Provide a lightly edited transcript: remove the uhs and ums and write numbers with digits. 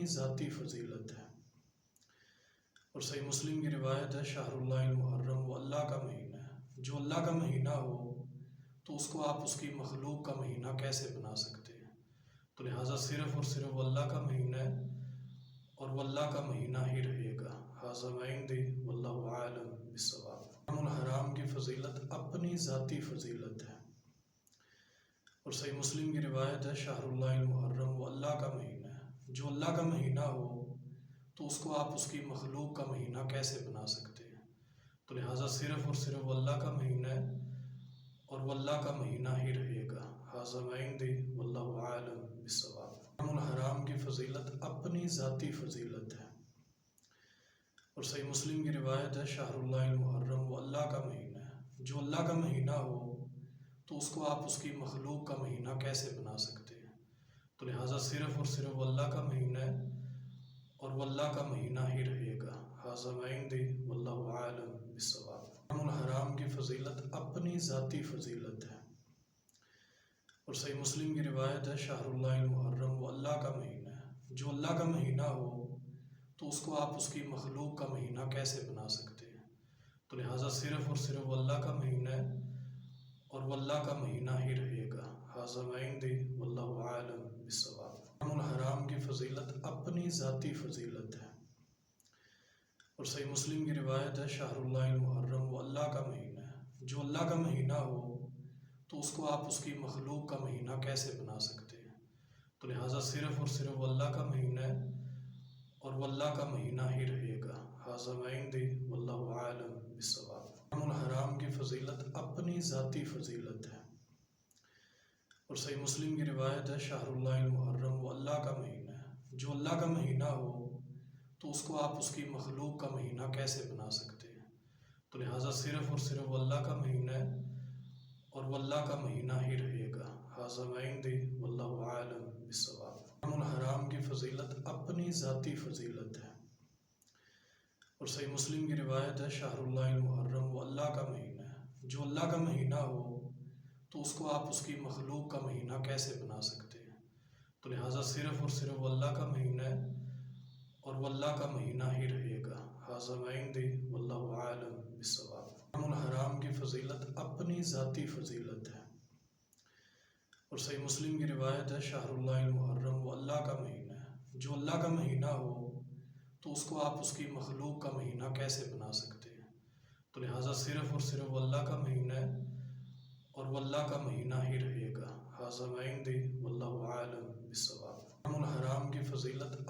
ذاتی فضیلت ہے۔ اور صحیح مسلم کی روایت ہے، شہر اللہ المحرم، وہ اللہ کا مہینہ ہے۔ جو اللہ کا مہینہ ہو تو اس کو آپ اس کی مخلوق کا مہینہ کیسے بنا سکتے ہیں؟ تو لہٰذا صرف اور صرف وہ اللہ کا مہینہ ہے اور وہ اللہ کا مہینہ ہی رہے گا۔ ھذا ما عندی واللہ اعلم بالصواب۔ الحرام کی فضیلت اپنی ذاتی فضیلت ہے۔ اور صحیح مسلم کی روایت ہے، شہر اللہ المحرم، وہ اللہ کا مہینہ ہے۔ جو اللہ کا مہینہ ہو تو اس کو آپ اس کی مخلوق کا مہینہ کیسے بنا سکتے ہیں؟ تو لہٰذا صرف اور صرف وہ اللہ کا مہینہ ہے اور وہ اللہ کا مہینہ ہی رہے گا۔ ھذا ما عندی واللہ اعلم بالصواب۔ الحرام کی فضیلت اپنی ذاتی فضیلت ہے۔ اور صحیح مسلم کی روایت ہے، شہر اللہ المحرم، وہ اللہ کا مہینہ ہے۔ جو اللہ کا مہینہ ہو تو اس کو آپ اس کی مخلوق کا مہینہ کیسے بنا سکتے ہیں؟ تو لہٰذا صرف اور صرف وہ اللہ کا مہینہ ہے اور وہ اللہ کا مہینہ ہی رہے گا۔ ھذا ما عندی واللہ اعلم بالصواب۔ الحرام کی فضیلت اپنی ذاتی فضیلت ہے۔ اور صحیح مسلم کی روایت ہے، شہر اللہ المحرم، وہ اللہ کا مہینہ ہے۔ جو اللہ کا مہینہ ہو تو اس کو آپ اس کی مخلوق کا مہینہ کیسے بنا سکتے ہیں؟ تو لہٰذا صرف اور صرف وہ اللہ کا مہینہ ہے اور وہ اللہ کا مہینہ ہی رہے گا۔ ھذا ما عندی واللہ اعلم بالصواب۔ الحرام کی فضیلت اپنی ذاتی فضیلت ہے۔ اور صحیح مسلم کی روایت ہے، شہر اللہ المحرم، وہ اللہ کا مہینہ ہے۔ جو اللہ کا مہینہ ہو تو اس کو آپ اس کی مخلوق کا مہینہ کیسے بنا سکتے ہیں؟ تو لہٰذا صرف اور صرف وہ اللہ کا مہینہ ہے اور وہ اللہ کا مہینہ ہی رہے گا۔ ھذا ما عندی واللہ اعلم بالصواب۔ الحرام کی فضیلت اپنی ذاتی فضیلت ہے۔ اور صحیح مسلم کی روایت ہے، شہر اللہ المحرم، وہ اللہ کا مہینہ ہے۔ جو اللہ کا مہینہ ہو تو اس کو آپ اس کی مخلوق کا مہینہ کیسے بنا سکتے ہیں؟ تو لہٰذا صرف اور صرف وہ اللہ کا مہینہ ہے اور وہ اللہ کا مہینہ ہی رہے گا۔ ھذا ما عندی واللہ اعلم بالصواب۔ الحرام کی فضیلت اپنی ذاتی فضیلت ہے۔ اور صحیح مسلم کی روایت ہے، شہر اللہ المحرم، وہ اللہ کا مہینہ ہے۔ جو اللہ کا مہینہ ہو تو اس کو آپ اس کی مخلوق کا مہینہ کیسے بنا سکتے ہیں؟ تو لہٰذا صرف اور صرف وہ اللہ کا مہینہ ہے اور وہ اللہ کا مہینہ ہی رہے گا۔ ھذا ما عندی واللہ اعلم بالصواب۔ الحرام کی فضیلت اپنی ذاتی فضیلت ہے۔ اور صحیح مسلم کی روایت ہے، شہر اللہ المحرم، وہ اللہ کا مہینہ ہے۔ جو اللہ کا مہینہ ہو تو اس کو آپ اس کی مخلوق کا مہینہ کیسے بنا سکتے ہیں؟ تو لہٰذا صرف اور صرف وہ اللہ کا مہینہ ہے اور وہ اللہ کا مہینہ ہی رہے گا۔ ھذا ما عندی واللہ اعلم بالصواب۔ الحرام کی فضیلت